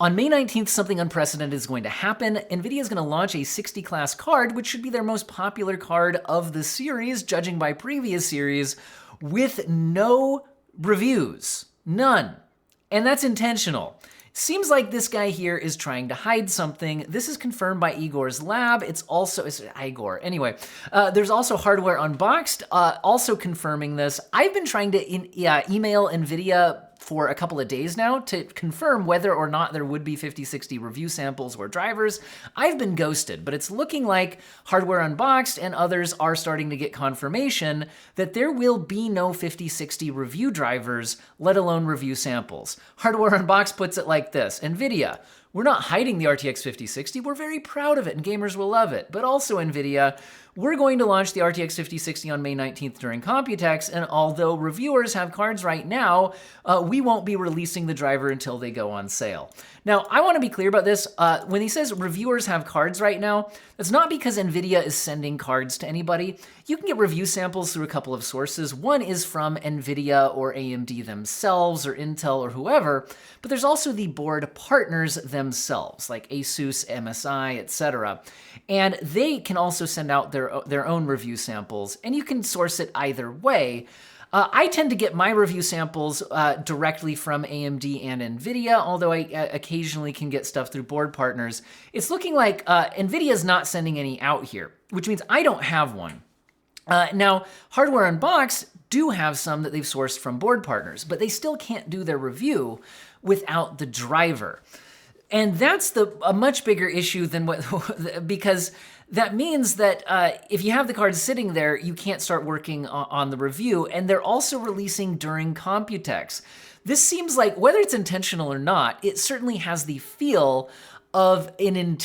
On May 19th, something unprecedented is going to happen. Nvidia is going to launch a 60 class card, which should be their most popular card of the series, judging by previous series, with no reviews. None. And that's intentional. Seems like this guy here is trying to hide something. This is confirmed by Igor's lab. It's Igor. Anyway, there's also Hardware Unboxed, also confirming this. I've been trying to email Nvidia for a couple of days now to confirm whether or not there would be 5060 review samples or drivers. I've been ghosted, but it's looking like Hardware Unboxed and others are starting to get confirmation that there will be no 5060 review drivers, let alone review samples. Hardware Unboxed puts it like this: Nvidia, we're not hiding the RTX 5060, we're very proud of it and gamers will love it. But also Nvidia, we're going to launch the RTX 5060 on May 19th during Computex, and although reviewers have cards right now, we won't be releasing the driver until they go on sale. Now, I want to be clear about this. When he says reviewers have cards right now, that's not because Nvidia is sending cards to anybody. You can get review samples through a couple of sources. One is from Nvidia or AMD themselves or Intel or whoever, but there's also the board partners themselves, like Asus, MSI, etc. And they can also send out their own review samples, and you can source it either way. I tend to get my review samples directly from AMD and Nvidia, although I occasionally can get stuff through board partners. It's looking like Nvidia is not sending any out here, which means I don't have one. Now, Hardware Unboxed do have some that they've sourced from board partners, but they still can't do their review without the driver. And that's a much bigger issue than what, because that means that if you have the cards sitting there, you can't start working on the review, and they're also releasing during Computex. This seems like, whether it's intentional or not, it certainly has the feel of an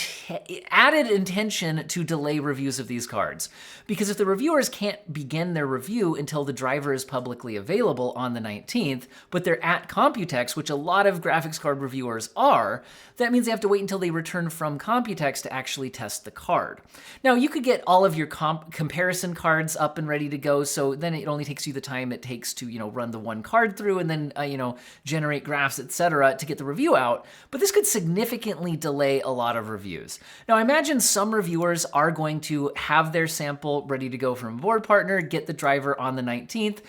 added intention to delay reviews of these cards. Because if the reviewers can't begin their review until the driver is publicly available on the 19th, but they're at Computex, which a lot of graphics card reviewers are, that means they have to wait until they return from Computex to actually test the card. Now, you could get all of your comparison cards up and ready to go, so then it only takes you the time it takes to, run the one card through and then, generate graphs, etc. to get the review out, but this could significantly delay a lot of reviews. Now, I imagine some reviewers are going to have their sample ready to go from a board partner, get the driver on the 19th,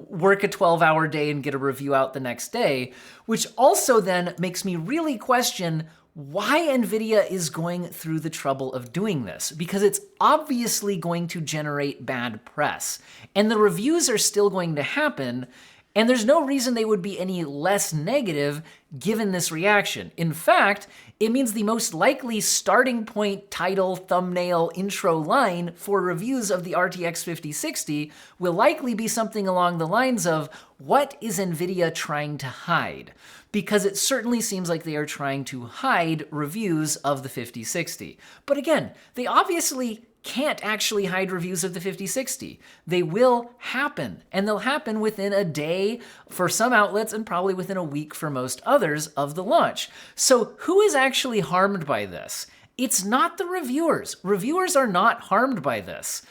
work a 12-hour day and get a review out the next day, which also then makes me really question why Nvidia is going through the trouble of doing this, because it's obviously going to generate bad press, and the reviews are still going to happen, and there's no reason they would be any less negative given this reaction. In fact, it means the most likely starting point, title, thumbnail, intro line for reviews of the RTX 5060 will likely be something along the lines of, what is Nvidia trying to hide? Because it certainly seems like they are trying to hide reviews of the 5060. But again, they obviously can't actually hide reviews of the 5060. They will happen, and they'll happen within a day for some outlets and probably within a week for most others of the launch. So who is actually harmed by this? It's not the reviewers. Reviewers are not harmed by this.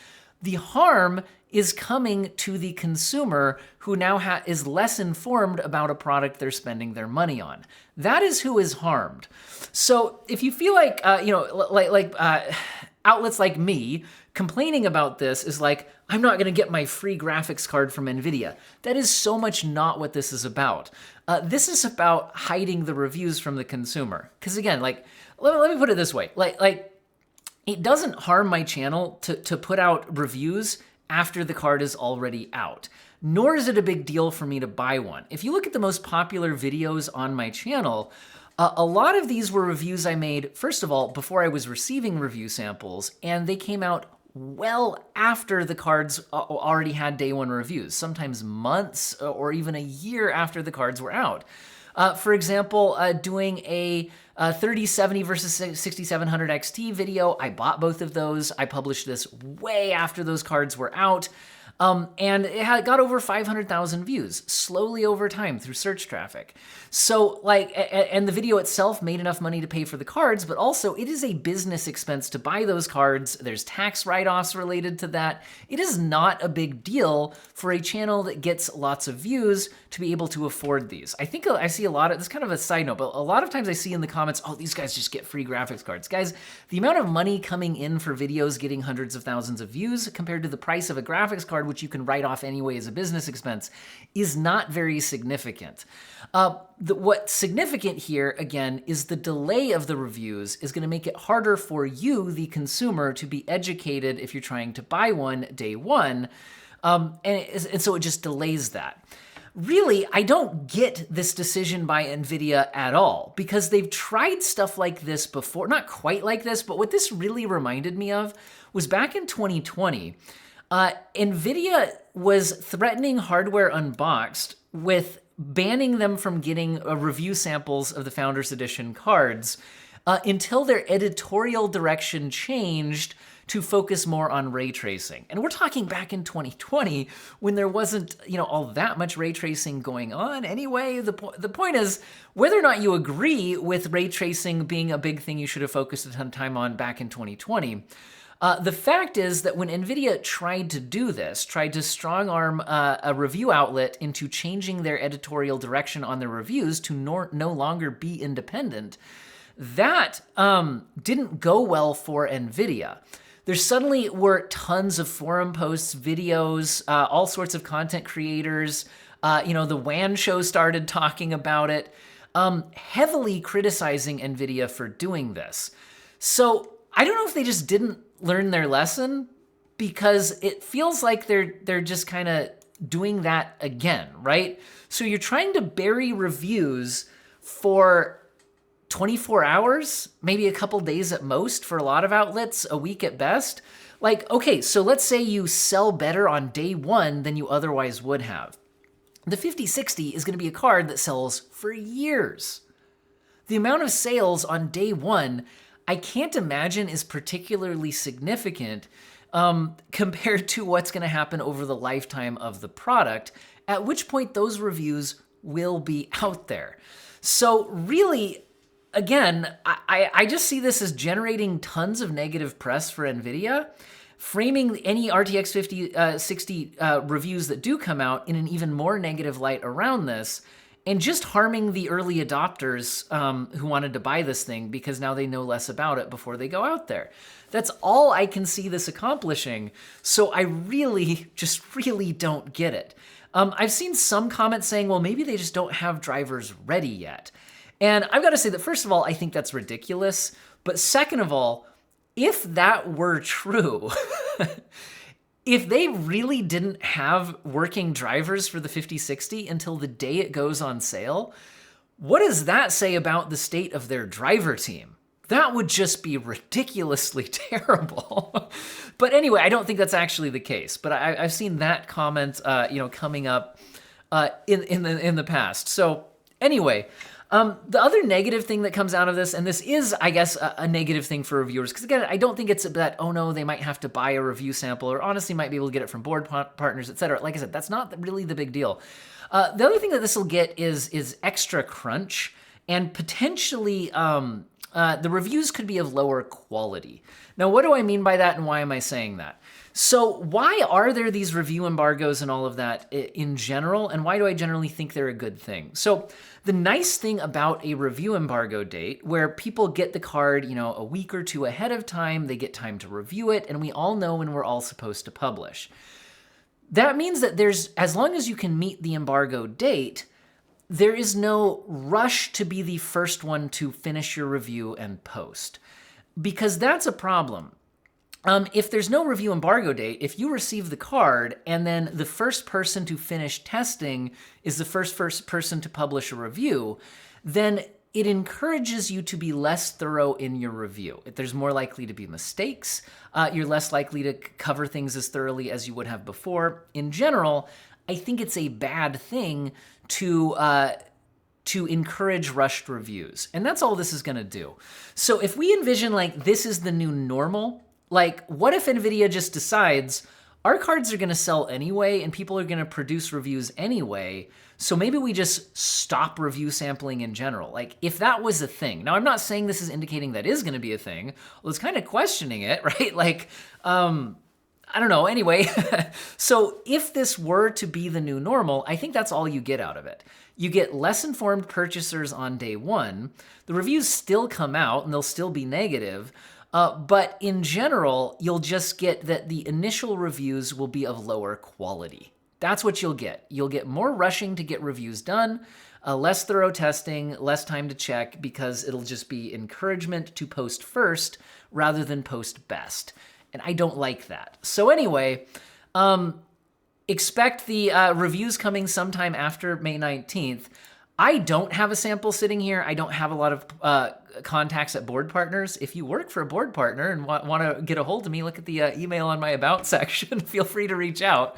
The harm is coming to the consumer who now is less informed about a product they're spending their money on. That is who is harmed. So if you feel like, outlets like me complaining about this is like, I'm not going to get my free graphics card from Nvidia. That is so much not what this is about. This is about hiding the reviews from the consumer. Because again, let me put it this way. It doesn't harm my channel to put out reviews after the card is already out. Nor is it a big deal for me to buy one. If you look at the most popular videos on my channel, a lot of these were reviews I made, first of all, before I was receiving review samples, and they came out well after the cards already had day one reviews, sometimes months or even a year after the cards were out. For example, doing a 3070 versus 6700 XT video, I bought both of those. I published this way after those cards were out. And it got over 500,000 views slowly over time through search traffic. So and the video itself made enough money to pay for the cards, but also it is a business expense to buy those cards. There's tax write-offs related to that. It is not a big deal for a channel that gets lots of views to be able to afford these. I think I see a lot of, this is kind of a side note, but a lot of times I see in the comments, oh, these guys just get free graphics cards. Guys, the amount of money coming in for videos getting hundreds of thousands of views compared to the price of a graphics card, which you can write off anyway as a business expense, is not very significant. What's significant here, again, is the delay of the reviews is going to make it harder for you, the consumer, to be educated if you're trying to buy one day one. And so it just delays that. Really, I don't get this decision by Nvidia at all, because they've tried stuff like this before. Not quite like this, but what this really reminded me of was back in 2020, Nvidia was threatening Hardware Unboxed with banning them from getting review samples of the Founders Edition cards until their editorial direction changed to focus more on ray tracing. And we're talking back in 2020 when there wasn't, all that much ray tracing going on. Anyway, the point is, whether or not you agree with ray tracing being a big thing you should have focused a ton of time on back in 2020, the fact is that when Nvidia tried to do this, tried to strong-arm a review outlet into changing their editorial direction on their reviews to no longer be independent, that didn't go well for Nvidia. There suddenly were tons of forum posts, videos, all sorts of content creators. The WAN show started talking about it, heavily criticizing Nvidia for doing this. So I don't know if they just didn't learn their lesson, because it feels like they're just kind of doing that again, right? So you're trying to bury reviews for 24 hours, maybe a couple days at most for a lot of outlets, a week at best. Okay, so let's say you sell better on day one than you otherwise would have. The 5060 is going to be a card that sells for years. The amount of sales on day one, I can't imagine is particularly significant compared to what's going to happen over the lifetime of the product, at which point those reviews will be out there. So really, again, I just see this as generating tons of negative press for Nvidia, framing any RTX 5060 reviews that do come out in an even more negative light around this, and just harming the early adopters who wanted to buy this thing because now they know less about it before they go out there. That's all I can see this accomplishing, so I really don't get it. I've seen some comments saying, well, maybe they just don't have drivers ready yet. And I've got to say that, first of all, I think that's ridiculous. But second of all, if that were true, if they really didn't have working drivers for the 5060 until the day it goes on sale, what does that say about the state of their driver team? That would just be ridiculously terrible. But anyway, I don't think that's actually the case. But I've seen that comment, coming up in the past. So anyway. The other negative thing that comes out of this, and this is, I guess, a negative thing for reviewers, because again, I don't think it's that, oh no, they might have to buy a review sample, or honestly might be able to get it from board partners, etc. Like I said, that's not really the big deal. The other thing that this will get is extra crunch, and potentially the reviews could be of lower quality. Now, what do I mean by that, and why am I saying that? So why are there these review embargoes and all of that in general, and why do I generally think they're a good thing? So the nice thing about a review embargo date, where people get the card, a week or two ahead of time, they get time to review it, and we all know when we're all supposed to publish. That means that as long as you can meet the embargo date, there is no rush to be the first one to finish your review and post, because that's a problem. If there's no review embargo date, if you receive the card and then the first person to finish testing is the first person to publish a review, then it encourages you to be less thorough in your review. There's more likely to be mistakes. You're less likely to cover things as thoroughly as you would have before. In general, I think it's a bad thing to encourage rushed reviews. And that's all this is going to do. So if we envision this is the new normal, what if Nvidia just decides, our cards are gonna sell anyway, and people are gonna produce reviews anyway, so maybe we just stop review sampling in general. Like, if that was a thing. Now, I'm not saying this is indicating that is gonna be a thing. Well, it's kind of questioning it, right? Like, I don't know, anyway. So if this were to be the new normal, I think that's all you get out of it. You get less informed purchasers on day one. The reviews still come out and they'll still be negative. But in general, you'll just get that the initial reviews will be of lower quality. That's what you'll get. You'll get more rushing to get reviews done, less thorough testing, less time to check, because it'll just be encouragement to post first rather than post best. And I don't like that. So anyway, expect the reviews coming sometime after May 19th. I don't have a sample sitting here. I don't have a lot of contacts at board partners. If you work for a board partner and want to get a hold of me, look at the email on my About section. Feel free to reach out.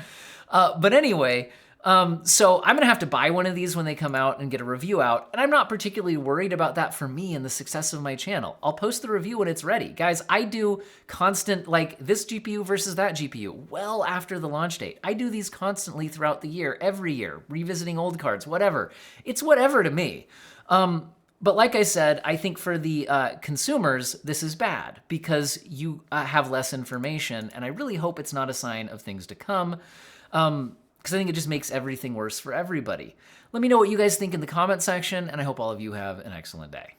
But anyway, so I'm gonna have to buy one of these when they come out and get a review out, and I'm not particularly worried about that for me and the success of my channel. I'll post the review when it's ready. Guys, I do constant, like, this GPU versus that GPU well after the launch date. I do these constantly throughout the year, every year, revisiting old cards, whatever. It's whatever to me. But like I said, I think for the consumers, this is bad because you have less information, and I really hope it's not a sign of things to come. Because I think it just makes everything worse for everybody. Let me know what you guys think in the comment section, and I hope all of you have an excellent day.